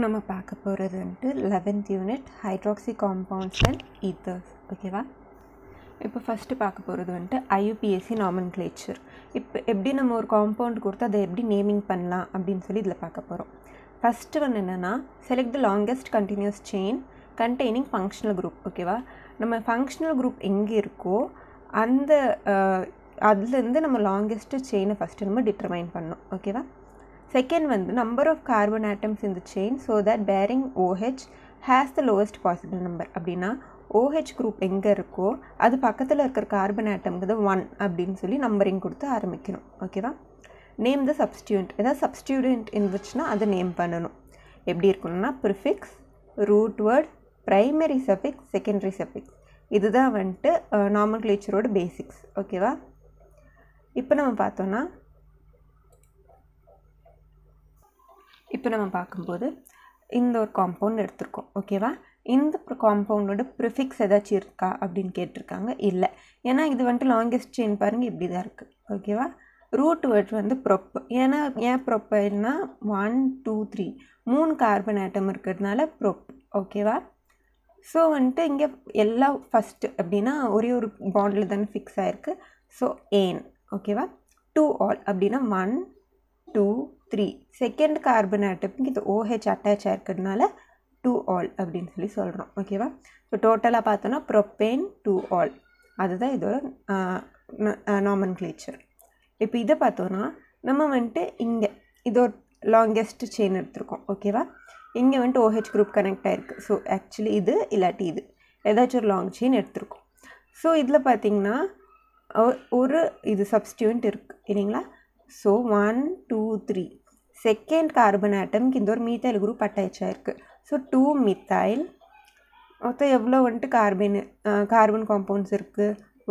நம்ம பார்க்க போகிறது வந்துட்டு 11th unit hydroxy compounds and ethers. ஓகேவா? இப்போ ஃபஸ்ட்டு பார்க்க போகிறது வந்துட்டு ஐயுபிஎஸ்சி நாமன்க்ளேச்சர். இப்போ எப்படி நம்ம ஒரு காம்பவுண்ட் கொடுத்து அதை எப்படி நேமிங் பண்ணலாம் அப்படின்னு சொல்லி இதில் பார்க்க போகிறோம். ஃபஸ்ட்டு வந்து என்னென்னா, select the longest continuous chain containing functional group. ஓகேவா? நம்ம ஃபங்க்ஷனல் குரூப் எங்கே இருக்கோ அந்த அதுலேருந்து நம்ம லாங்கஸ்ட்டு செயினை ஃபஸ்ட்டு நம்ம டிட்டர்மைன் பண்ணணும். ஓகேவா? செகண்ட் வந்து number of carbon atoms in the chain so that bearing OH has the lowest possible number. அப்படின்னா OH குரூப் எங்கே இருக்கோ அது பக்கத்தில் இருக்கிற கார்பன் ஆட்டம்க்கு தான் 1 அப்படின்னு சொல்லி நம்பரிங் கொடுத்து ஆரம்பிக்கணும். ஓகேவா? Name the substituent. ஏதாவது சப்ஸ்டியூடெண்ட் இருந்துச்சுன்னா அதை நேம் பண்ணணும். எப்படி இருக்கணும்னா prefix, root word, primary suffix, secondary suffix. இதுதான் வந்துட்டு நாமன்க்ளேச்சரோட பேசிக்ஸ். ஓகேவா? இப்போ நம்ம பார்த்தோன்னா பார்க்கும்போது இந்த ஒரு காம்பவுண்ட் எடுத்திருக்கோம். ஓகேவா? இந்த காம்பவுண்டோட ப்ரிஃபிக்ஸ் ஏதாச்சும் இருக்கா அப்படின்னு கேட்டிருக்காங்க. இல்லை, ஏன்னா இது வந்துட்டு லாங்கெஸ்ட் செயின் பாருங்கள் இப்படி தான் இருக்குது. ஓகேவா? ரூட் வேர்ட் வந்து ப்ரொப். ஏன்னா ஏன் ப்ரொப்பைல்னா 1 2 3 3 கார்பன் ஆட்டம் இருக்கிறதுனால ப்ரொப். ஓகேவா? ஸோ வந்துட்டு இங்கே எல்லாம் ஃபஸ்ட்டு அப்படின்னா ஒரே ஒரு பாண்டில் தானே ஃபிக்ஸ் ஆகிருக்கு. ஸோ ஏன். ஓகேவா? 2 ஆல் அப்படின்னா 1 2 3 செகண்ட் கார்பன் ஆட்டம்க்கு இது OH அட்டாச் ஆகிருக்கிறதுனால 2 ஆல் அப்படின்னு சொல்லி சொல்கிறோம். ஓகேவா? ஸோ டோட்டலாக பார்த்தோன்னா ப்ரொப்பேன் 2 ஆல். அதுதான் இதோட நாமன்க்ளேச்சர். இப்போ இதை பார்த்தோன்னா நம்ம வந்துட்டு இங்கே இது ஒரு லாங்கெஸ்ட் செயின் எடுத்திருக்கோம். ஓகேவா? இங்கே வந்துட்டு OH குரூப் கனெக்ட் ஆகிருக்கு. ஸோ ஆக்சுவலி இது இல்லாட்டி இது ஏதாச்சும் ஒரு லாங் செயின் எடுத்திருக்கோம். ஸோ இதில் பார்த்திங்கன்னா ஒரு இது சப்ஸ்டியூண்ட் இருக்குது இல்லைங்களா? ஸோ 1 2 3 செகண்ட் கார்பன் ஆட்டம்க்கு இந்த ஒரு மீத்தைல் குரூப் அட்டாச் ஆகிருக்கு. So 2 methyl. மொத்தம் எவ்வளோ வந்துட்டு கார்பன் காம்பவுண்ட்ஸ் இருக்குது?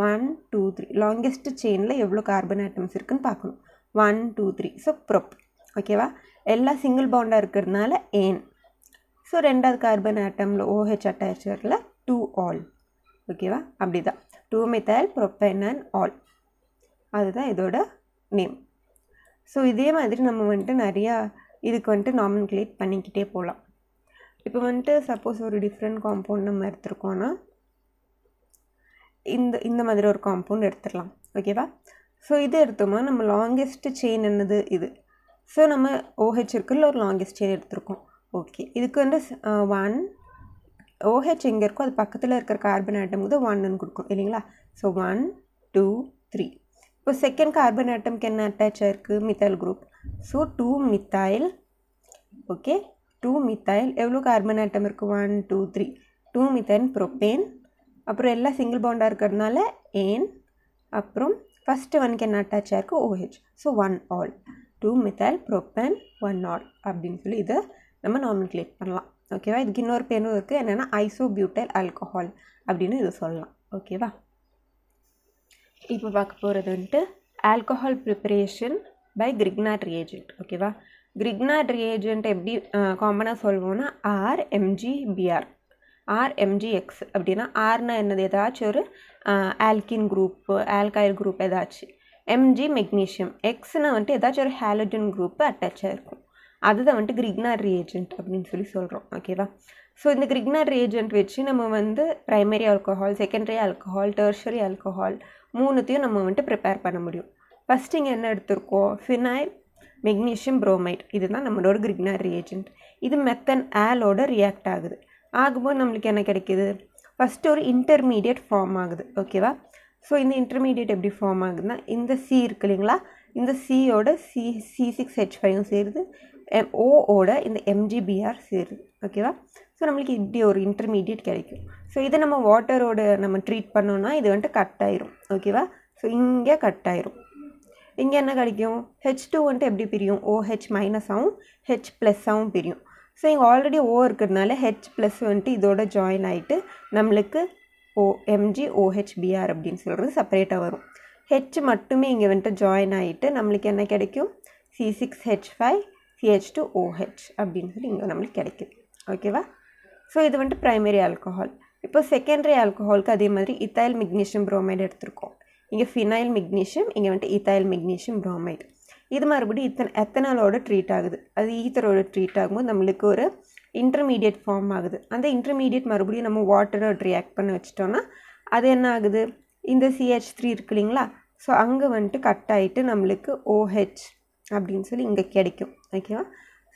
1 2 3. லாங்கெஸ்ட் செயினில் எவ்வளோ கார்பன் ஆட்டம்ஸ் இருக்குதுன்னு பார்க்கணும். 1 2 3. So prop. ஓகேவா? எல்லாம் சிங்கிள் பாண்டாக இருக்கிறதுனால ஏன். ஸோ ரெண்டாவது கார்பன் ஆட்டமில் OH அட்டாச் ஆகல 2 ஆல். ஓகேவா? அப்படி தான் 2 மித்தைல் ப்ரொப்பேன் அண்ட் ஆல். அதுதான் இதோட நேம். ஸோ இதே மாதிரி நம்ம வந்துட்டு நிறையா இதுக்கு வந்துட்டு நாமன்க்ளேட் பண்ணிக்கிட்டே போகலாம். இப்போ வந்துட்டு சப்போஸ் ஒரு டிஃப்ரெண்ட் காம்பவுண்ட் நம்ம எடுத்துருக்கோன்னா இந்த மாதிரி ஒரு காம்பவுண்ட் எடுத்துடலாம். ஓகேவா? ஸோ இது எடுத்தோம்னா நம்ம லாங்கெஸ்ட் செயின் என்னது இது. ஸோ நம்ம OH இருக்குல்ல ஒரு லாங்கெஸ்ட் செயின் எடுத்திருக்கோம். ஓகே, இதுக்கு வந்து 1 OH எங்கே இருக்கோ அது பக்கத்தில் இருக்கிற கார்பன் ஆட்டமுக்கு தான் 1ன்னு கொடுக்கும் இல்லைங்களா? ஸோ 1 2 3. இப்போ செகண்ட் கார்பன் ஆட்டம்க்கு என்ன அட்டாச் ஆகிருக்கு? Methyl group. So 2 methyl. Okay, 2 methyl. எவ்வளோ கார்பன் ஆட்டம் இருக்குது? 1 2 3. 2 மித்தைல் ப்ரொப்பேன். அப்புறம் எல்லாம் சிங்கிள் பாண்டாக இருக்கிறதுனால ஏன். அப்புறம் ஃபஸ்ட்டு ஒனுக்கு என்ன அட்டாச் ஆகிருக்கு? OH. So 1 all. 2 methyl propane 1 all அப்படின்னு சொல்லி இதை நம்ம நாமன்க்ளேட் பண்ணலாம். ஓகேவா? இதுக்கு இன்னொரு பேரும் இருக்குது, என்னென்னா ஐசோபியூட்டைல் ஆல்கஹால் அப்படின்னு இது சொல்லலாம். ஓகேவா? இப்போ பார்க்க போகிறது வந்துட்டு alcohol preparation by Grignard reagent. ஓகேவா? கிரிக்னாட் ரியேஜென்ட் எப்படி காமனாக சொல்வோன்னா RMgBr, RMgX. அப்படின்னா ஆர்னா என்னது? ஏதாச்சும் ஒரு ஆல்கின் குரூப்பு, ஆல்கைல் குரூப் ஏதாச்சும். Mg magnesium. எக்ஸ்னா வந்துட்டு ஏதாச்சும் ஒரு ஹாலஜன் குரூப்பு அட்டாச் ஆகிருக்கும். அதுதான் வந்துட்டு கிரிக்னாட் ரியேஜென்ட் அப்படின்னு சொல்லி சொல்கிறோம். ஓகேவா? ஸோ இந்த கிரிக்னாட் ரியேஜென்ட் வச்சு நம்ம வந்து primary alcohol, secondary alcohol, tertiary alcohol மூணுத்தையும் நம்ம வந்துட்டு ப்ரிப்பேர் பண்ண முடியும். ஃபஸ்ட்டு இங்கே என்ன எடுத்திருக்கோம்? Phenyl magnesium bromide. இதுதான் நம்மளோட கிரிக்னாட் ரியேஜென்ட். இது மெத்தன் ஆலோட ரியாக்ட் ஆகுது. ஆகும்போது நம்மளுக்கு என்ன கிடைக்கிது? ஃபஸ்ட்டு ஒரு இன்டர்மீடியட் ஃபார்ம் ஆகுது. ஓகேவா? ஸோ இந்த இன்டர்மீடியட் எப்படி ஃபார்ம் ஆகுதுன்னா இந்த C இருக்கு இல்லைங்களா? இந்த சியோட C6H5 சேருது. ஓட இந்த MgBr சேருது. ஓகேவா? ஸோ நம்மளுக்கு இப்படி ஒரு இன்டர்மீடியட் கிடைக்கும். ஸோ இதை நம்ம வாட்டரோட நம்ம ட்ரீட் பண்ணோன்னா இது வந்துட்டு கட் ஆயிரும். ஓகேவா? ஸோ இங்கே கட் ஆயிரும். இங்கே என்ன கிடைக்கும்? H2 வந்துட்டு எப்படி பிரியும்? OH மைனஸாகவும் H ப்ளஸ்ஸாகவும் பிரியும். ஸோ இங்கே ஆல்ரெடி O இருக்கிறதுனால H ப்ளஸ் வந்துட்டு இதோட ஜாயின் ஆகிட்டு நம்மளுக்கு MgOHBr அப்படின்னு சொல்கிறது செப்பரேட்டாக வரும். H மட்டுமே இங்கே வந்துட்டு ஜாயின் ஆகிட்டு நம்மளுக்கு என்ன கிடைக்கும்? C6H5 CH2OH அப்படின்னு சொல்லி இங்கே நம்மளுக்கு கிடைக்குது. ஓகேவா? ஸோ இது வந்துட்டு ப்ரைமரி ஆல்கஹால். இப்போ செகண்டரி ஆல்கஹாலுக்கு அதே மாதிரி இத்தைல் மெக்னீஷியம் புரோமைடு எடுத்திருக்கோம். இங்கே ஃபினைல் மெக்னீஷியம், இங்கே வந்துட்டு இத்தைல் மெக்னீஷியம் புரோமைடு. இது மறுபடியும் எத்தனாலோட ட்ரீட் ஆகுது, அது ஈத்தரோட ட்ரீட் ஆகும்போது நம்மளுக்கு ஒரு இன்டர்மீடியட் ஃபார்ம் ஆகுது. அந்த இன்டர்மீடியட் மறுபடியும் நம்ம வாட்டரோட ரியாக்ட் பண்ண வச்சிட்டோன்னா அது என்ன ஆகுது, இந்த CH3 இருக்கு இல்லைங்களா, ஸோ அங்கே வந்துட்டு கட் ஆகிட்டு நம்மளுக்கு OH அப்படின்னு சொல்லி இங்கே கிடைக்கும். ஓகேவா?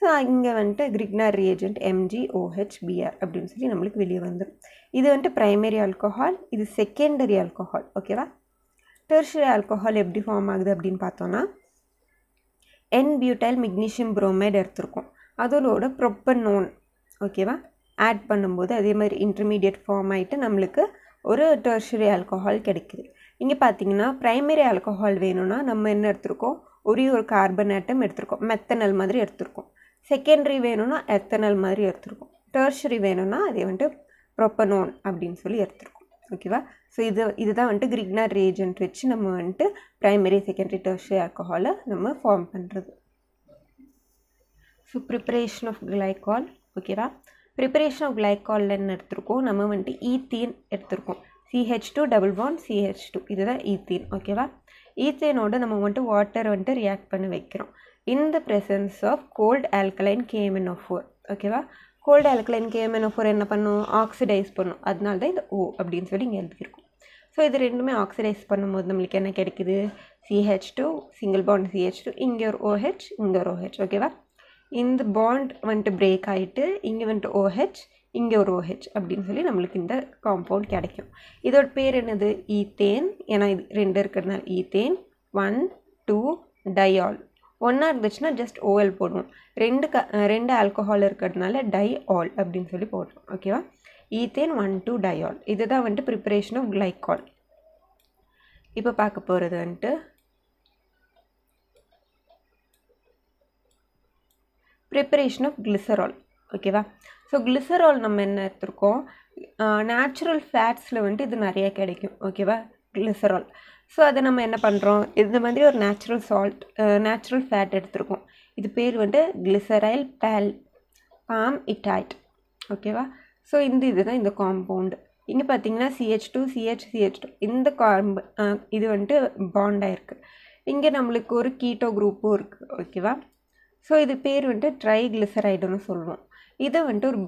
ஸோ இங்கே வந்துட்டு கிரிக்னர் ரியேஜென்ட் MgOHBr அப்படின்னு சொல்லி நம்மளுக்கு வெளியே வந்துடும். இது வந்துட்டு ப்ரைமரி ஆல்கஹால், இது செகண்டரி ஆல்கஹால். ஓகேவா? டெர்ஷரி ஆல்கஹால் எப்படி ஃபார்ம் ஆகுது அப்படின்னு பார்த்தோன்னா N-butyl மெக்னீஷியம் புரோமைடு எடுத்திருக்கோம், அதோட ப்ரொப்பனோன் ஓகேவா ஆட் பண்ணும்போது அதே மாதிரி இன்டர்மீடியட் ஃபார்ம் ஆகிட்டு நம்மளுக்கு ஒரு டெர்ஷரி ஆல்கஹால் கிடைக்குது. இங்கே பார்த்தீங்கன்னா ப்ரைமரி ஆல்கஹால் வேணும்னா நம்ம என்ன எடுத்திருக்கோம், ஒரே ஒரு கார்பன் ஆட்டம் எடுத்திருக்கோம், மெத்தனால் மாதிரி எடுத்திருக்கோம். செகண்டரி வேணும்னா எத்தனால் மாதிரி எடுத்திருக்கோம். டெர்ஷரி வேணும்னா அதே வந்துட்டு ப்ரொப்பனோன் அப்படின்னு சொல்லி எடுத்திருக்கோம். ஓகேவா? ஸோ இதுதான் வந்துட்டு கிரிக்னர் ரியேஜென்ட் வச்சு நம்ம வந்துட்டு ப்ரைமரி செகண்டரி டெர்ஷரி ஆல்கஹாலை நம்ம ஃபார்ம் பண்ணுறது. So preparation of glycol. ஓகேவா? ப்ரிப்பரேஷன் ஆஃப் கிளைகாலில் என்ன எடுத்திருக்கோம், நம்ம வந்துட்டு ஈத்தீன் எடுத்திருக்கோம். CH2 டபுள் பாண்ட் CH2, இதுதான் ஈத்தீன். ஓகேவா? ஈத்தேனோட நம்ம வந்துட்டு வாட்டர் வந்துட்டு ரியாக்ட் பண்ணி வைக்கிறோம் in the presence of cold alkaline KMnO4. ஓகேவா? கோல்டு ஆல்கலைன் KMnO4 என்ன பண்ணும், ஆக்சிடைஸ் பண்ணும். அதனால தான் இந்த O அப்படின்னு சொல்லி இங்கே எழுதியிருக்கும். ஸோ இது ரெண்டுமே ஆக்சிடைஸ் பண்ணும்போது நம்மளுக்கு என்ன கிடைக்குது, CH2 சிங்கிள் பாண்ட் CH2, இங்கே ஒரு OH, இங்கே ஒரு OH. ஓகேவா? இந்த பாண்ட் வந்துட்டு பிரேக் ஆகிட்டு இங்கே வந்துட்டு OH, இங்கே ஒரு OH அப்படின்னு சொல்லி நம்மளுக்கு இந்த காம்பவுண்ட் கிடைக்கும். இதோட பேர் என்னது, ஈத்தேன். ஏன்னா இது ரெண்டு இருக்கிறதுனால ஈத்தேன். 1 2 டயால். ஒன்றா இருந்துச்சுன்னா ஜஸ்ட் OL போடுவோம். ரெண்டு ஆல்கஹால் இருக்கிறதுனால டைஆல் அப்படின்னு சொல்லி போடுறோம். ஓகேவா? ஈத்தேன் 1 2 டயால். இதுதான் வந்துட்டு ப்ரிப்பரேஷன் ஆஃப் கிளைகால். இப்போ பார்க்க போகிறது வந்துட்டு ப்ரிப்பரேஷன் ஆஃப் கிளிசரால். ஓகேவா? ஸோ கிளிசரால் நம்ம என்ன எடுத்திருக்கோம், நேச்சுரல் ஃபேட்ஸில் வந்துட்டு இது நிறைய கிடைக்கும். ஓகேவா? கிளிசரால். ஸோ அதை நம்ம என்ன பண்ணுறோம், இந்த மாதிரி ஒரு நேச்சுரல் ஃபேட் எடுத்திருக்கோம். இது பேர் வந்துட்டு கிளிசரைல் பால்மிட்டைட். ஓகேவா? ஸோ இதுதான் இந்த காம்பவுண்டு. இங்கே பார்த்தீங்கன்னா CH2 இந்த இது வந்துட்டு பாண்ட் ஆயிருக்கு. இங்கே நம்மளுக்கு ஒரு கீட்டோ குரூப்பும் இருக்குது. ஓகேவா? ஸோ இது பேர் வந்துட்டு ட்ரைகிளிசரைடுன்னு சொல்லுவோம். இதை வந்துட்டு ஒரு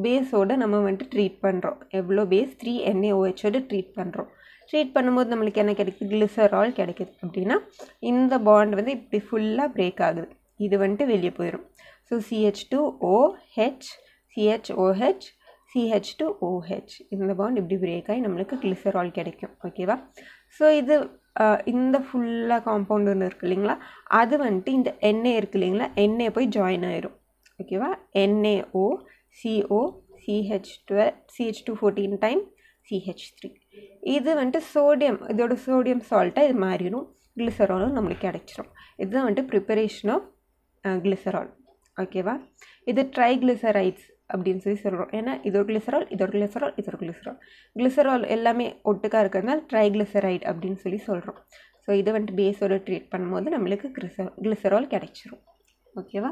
பேஸோடு நம்ம வந்துட்டு ட்ரீட் பண்ணுறோம். எவ்வளோ பேஸ், 3NaOHோடு ட்ரீட் பண்ணுறோம். ட்ரீட் பண்ணும்போது நம்மளுக்கு என்ன கிடைக்குது, கிளிசரால் கிடைக்குது. அப்படின்னா இந்த பாண்ட் வந்து இப்படி ஃபுல்லாக பிரேக் ஆகுது, இது வந்துட்டு வெளியே போயிடும். ஸோ CH2OH CHOH CH2OH இந்த பாண்ட் இப்படி பிரேக் ஆகி நம்மளுக்கு கிளிசரால் கிடைக்கும். ஓகேவா? ஸோ இது இந்த ஃபுல்லாக காம்பவுண்ட் ஒன்று இருக்குது இல்லைங்களா, அது வந்துட்டு இந்த NA இருக்குது இல்லைங்களா, NA போய் ஜாயின் ஆயிரும். ஓகேவா? NaO CO CH214 time CH3. இது வந்துட்டு சோடியம், இதோட சோடியம் சால்ட்டாக இது மாறிடும், கிளிசராலும் நம்மளுக்கு கிடைச்சிரும். இதுதான் வந்துட்டு ப்ரிப்பரேஷன் ஆஃப் கிளிசரால். ஓகேவா? இது ட்ரைகிளிசரைட்ஸ் அப்படின்னு சொல்லி சொல்கிறோம். ஏன்னா இதோட கிளிசரால் எல்லாமே ஒட்டுக்காக இருக்கிறதுனால ட்ரைகிளிசரைட் அப்படின்னு சொல்லி சொல்கிறோம். ஸோ இதை வந்துட்டு பேஸோட ட்ரீட் பண்ணும்போது நம்மளுக்கு கிளிசரால் கிடைச்சிரும். ஓகேவா?